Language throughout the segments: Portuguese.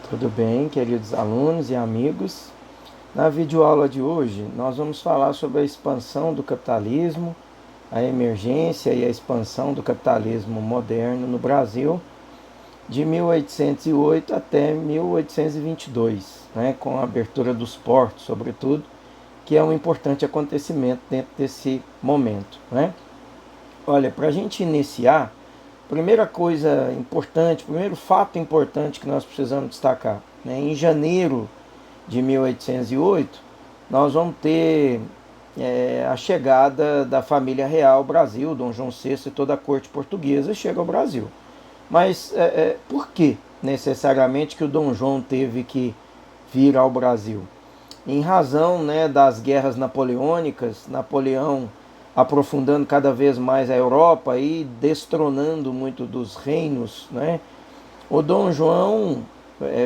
Tudo bem, queridos alunos e amigos? Na videoaula de hoje, nós vamos falar sobre a expansão do capitalismo, a emergência e a expansão do capitalismo moderno no Brasil, de 1808 até 1822, né, com a abertura dos portos, sobretudo, que é um importante acontecimento dentro desse momento, né? Olha, para a gente iniciar, primeira coisa importante, primeiro fato importante que nós precisamos destacar, né? Em janeiro de 1808, nós vamos ter a chegada da família real ao Brasil, Dom João VI e toda a corte portuguesa chega ao Brasil. Mas por que necessariamente que o Dom João teve que vir ao Brasil? Em razão, né, das guerras napoleônicas, Napoleão aprofundando cada vez mais a Europa e destronando muito dos reinos, né? O Dom João,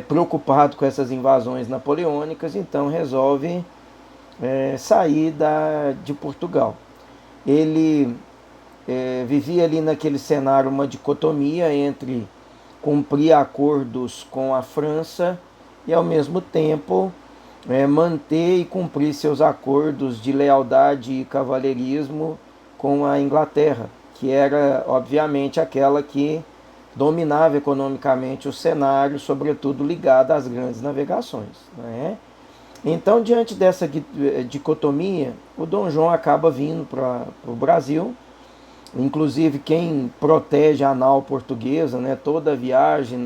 preocupado com essas invasões napoleônicas, então resolve sair de Portugal. Ele vivia ali naquele cenário uma dicotomia entre cumprir acordos com a França e ao mesmo tempo manter e cumprir seus acordos de lealdade e cavalheirismo com a Inglaterra, que era obviamente aquela que dominava economicamente o cenário, sobretudo ligado às grandes navegações, né? Então, diante dessa dicotomia, o Dom João acaba vindo para o Brasil. Inclusive, quem protege a nau portuguesa, né, toda a viagem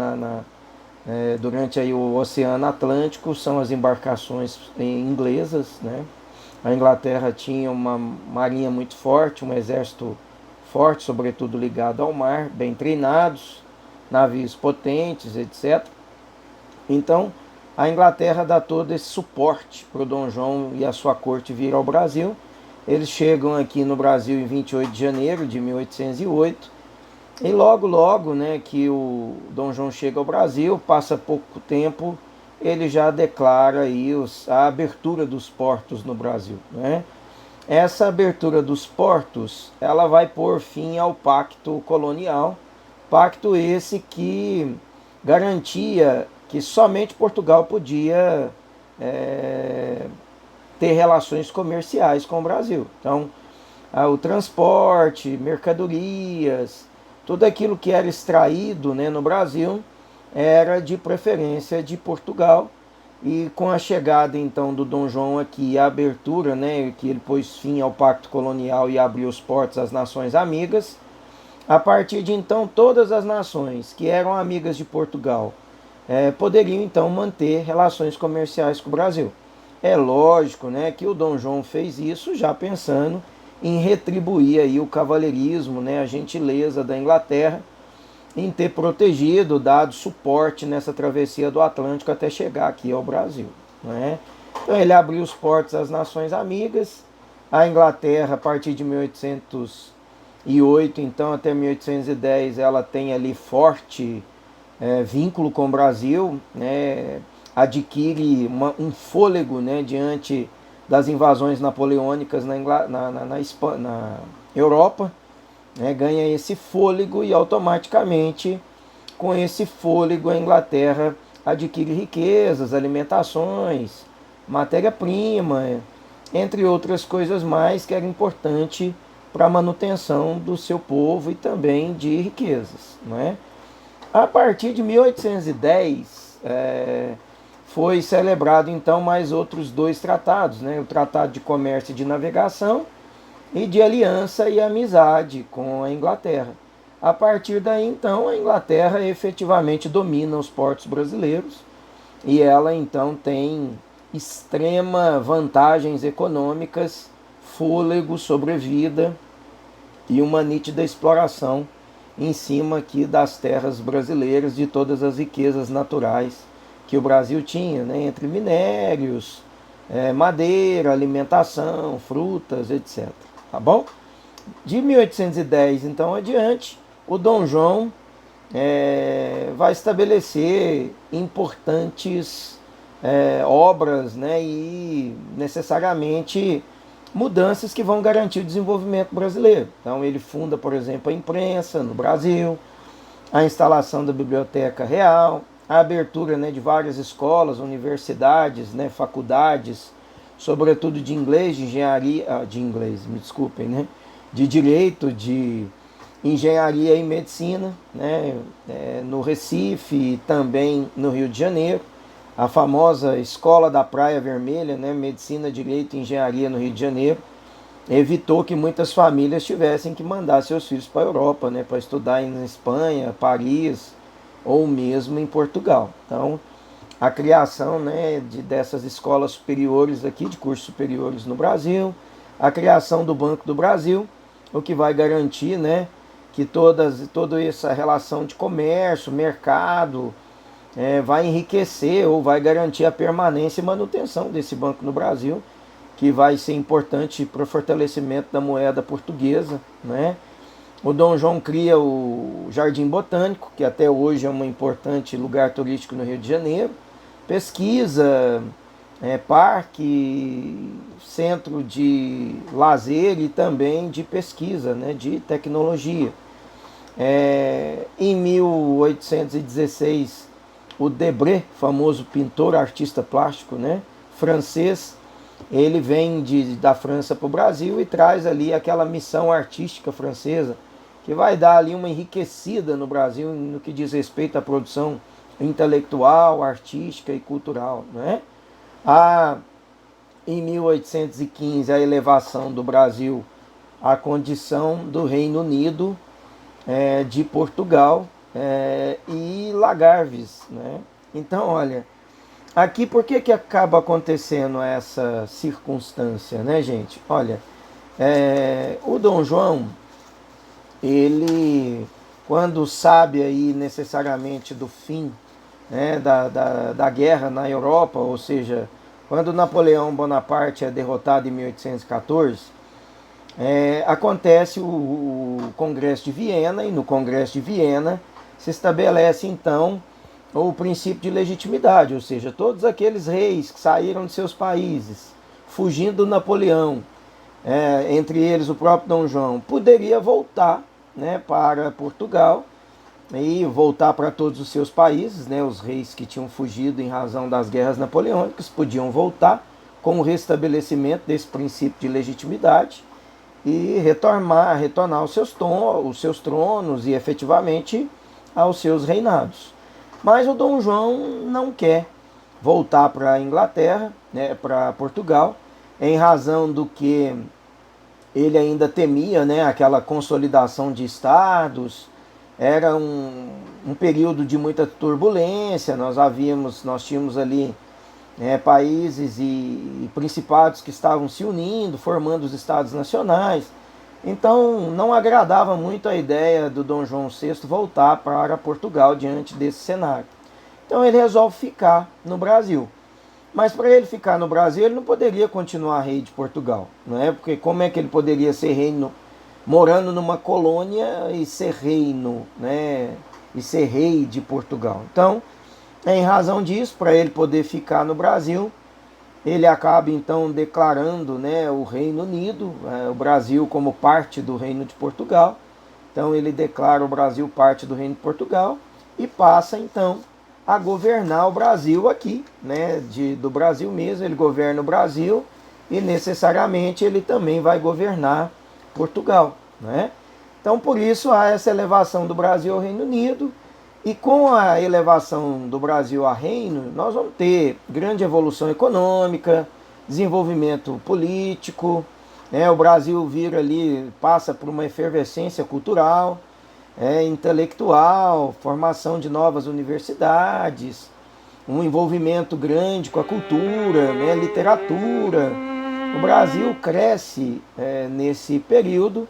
durante aí o Oceano Atlântico são as embarcações inglesas, né? A Inglaterra tinha uma marinha muito forte, um exército forte, sobretudo ligado ao mar, bem treinados, navios potentes, etc. Então, a Inglaterra dá todo esse suporte para o Dom João e a sua corte vir ao Brasil. Eles chegam aqui no Brasil em 28 de janeiro de 1808. E logo, né, que o Dom João chega ao Brasil, passa pouco tempo, ele já declara aí a abertura dos portos no Brasil, né? Essa abertura dos portos, ela vai pôr fim ao pacto colonial, pacto esse que garantia que somente Portugal podia ter relações comerciais com o Brasil. Então, o transporte, mercadorias, tudo aquilo que era extraído, né, no Brasil era de preferência de Portugal. E com a chegada então do Dom João aqui, a abertura, né, que ele pôs fim ao pacto colonial e abriu os portos às nações amigas, a partir de então todas as nações que eram amigas de Portugal poderiam então manter relações comerciais com o Brasil. É lógico, né, que o Dom João fez isso já pensando em retribuir aí o cavalheirismo, né, a gentileza da Inglaterra, em ter protegido, dado suporte nessa travessia do Atlântico até chegar aqui ao Brasil, né? Então ele abriu os portos às nações amigas. A Inglaterra, a partir de 1808, então até 1810, ela tem ali forte vínculo com o Brasil, né? Adquire um fôlego, né, diante das invasões napoleônicas na Europa, né, ganha esse fôlego e automaticamente, com esse fôlego, a Inglaterra adquire riquezas, alimentações, matéria-prima, entre outras coisas mais que era importante para a manutenção do seu povo e também de riquezas, né? A partir de 1810, foi celebrado então mais outros dois tratados, né? O Tratado de Comércio e de Navegação e de aliança e amizade com a Inglaterra. A partir daí então a Inglaterra efetivamente domina os portos brasileiros e ela então tem extrema vantagens econômicas, fôlego, sobrevida e uma nítida exploração em cima aqui das terras brasileiras, de todas as riquezas naturais que o Brasil tinha, né, entre minérios, madeira, alimentação, frutas, etc. Tá bom? De 1810 então adiante, o Dom João vai estabelecer importantes obras, né, e necessariamente mudanças que vão garantir o desenvolvimento brasileiro. Então ele funda, por exemplo, a imprensa no Brasil, a instalação da Biblioteca Real, a abertura, né, de várias escolas, universidades, né, faculdades, sobretudo de inglês, de engenharia, de inglês, me desculpem, né, de direito, de engenharia e medicina, né, no Recife e também no Rio de Janeiro, a famosa Escola da Praia Vermelha, né, medicina, direito e engenharia no Rio de Janeiro, evitou que muitas famílias tivessem que mandar seus filhos para a Europa, né, para estudar em Espanha, Paris ou mesmo em Portugal. Então, a criação, né, dessas escolas superiores aqui, de cursos superiores no Brasil, a criação do Banco do Brasil, o que vai garantir, né, que toda essa relação de comércio, mercado, vai enriquecer ou vai garantir a permanência e manutenção desse banco no Brasil, que vai ser importante para o fortalecimento da moeda portuguesa, né? O Dom João cria o Jardim Botânico, que até hoje é um importante lugar turístico no Rio de Janeiro, pesquisa, parque, centro de lazer e também de pesquisa, né, de tecnologia. Em 1816, o Debré, famoso pintor, artista plástico, né, francês, ele vem da França para o Brasil e traz ali aquela missão artística francesa, que vai dar ali uma enriquecida no Brasil no que diz respeito à produção intelectual, artística e cultural, né? Em 1815, a elevação do Brasil à condição do Reino Unido, de Portugal, e Lagarves, né? Então, olha, aqui por que acaba acontecendo essa circunstância, né, gente? Olha, o Dom João, ele, quando sabe aí necessariamente do fim, né, da guerra na Europa, ou seja, quando Napoleão Bonaparte é derrotado em 1814, acontece o Congresso de Viena, e no Congresso de Viena se estabelece então o princípio de legitimidade, ou seja, todos aqueles reis que saíram de seus países, fugindo do Napoleão, entre eles o próprio Dom João, poderia voltar, né, para Portugal e voltar para todos os seus países, né, os reis que tinham fugido em razão das guerras napoleônicas podiam voltar com o restabelecimento desse princípio de legitimidade e retornar os seus tronos e efetivamente aos seus reinados. Mas o Dom João não quer voltar para a Inglaterra, né, para Portugal, em razão do que ele ainda temia, né, aquela consolidação de estados. Era um período de muita turbulência, nós tínhamos ali países e principados que estavam se unindo, formando os estados nacionais. Então não agradava muito a ideia do Dom João VI voltar para Portugal diante desse cenário. Então ele resolve ficar no Brasil. Mas para ele ficar no Brasil, ele não poderia continuar rei de Portugal, não é? Porque como é que ele poderia ser rei morando numa colônia e ser reino, né? E ser rei de Portugal? Então, em razão disso, para ele poder ficar no Brasil, ele acaba então declarando, né, o Reino Unido, o Brasil como parte do Reino de Portugal. Então ele declara o Brasil parte do Reino de Portugal e passa então a governar o Brasil aqui, né, do Brasil mesmo. Ele governa o Brasil e necessariamente ele também vai governar Portugal, né? Então por isso há essa elevação do Brasil ao Reino Unido. E com a elevação do Brasil a reino, nós vamos ter grande evolução econômica, desenvolvimento político, o Brasil passa por uma efervescência cultural, intelectual, formação de novas universidades, um envolvimento grande com a cultura, né, literatura. O Brasil cresce nesse período,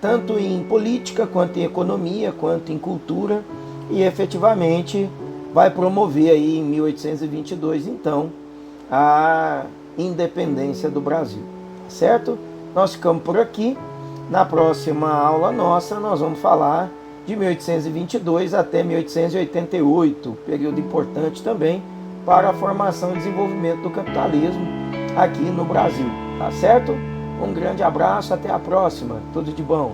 tanto em política, quanto em economia, quanto em cultura, e efetivamente vai promover aí em 1822 então a independência do Brasil, certo? Nós ficamos por aqui. Na próxima aula nossa nós vamos falar de 1822 até 1888, período importante também para a formação e desenvolvimento do capitalismo aqui no Brasil, tá certo? Um grande abraço, até a próxima, tudo de bom.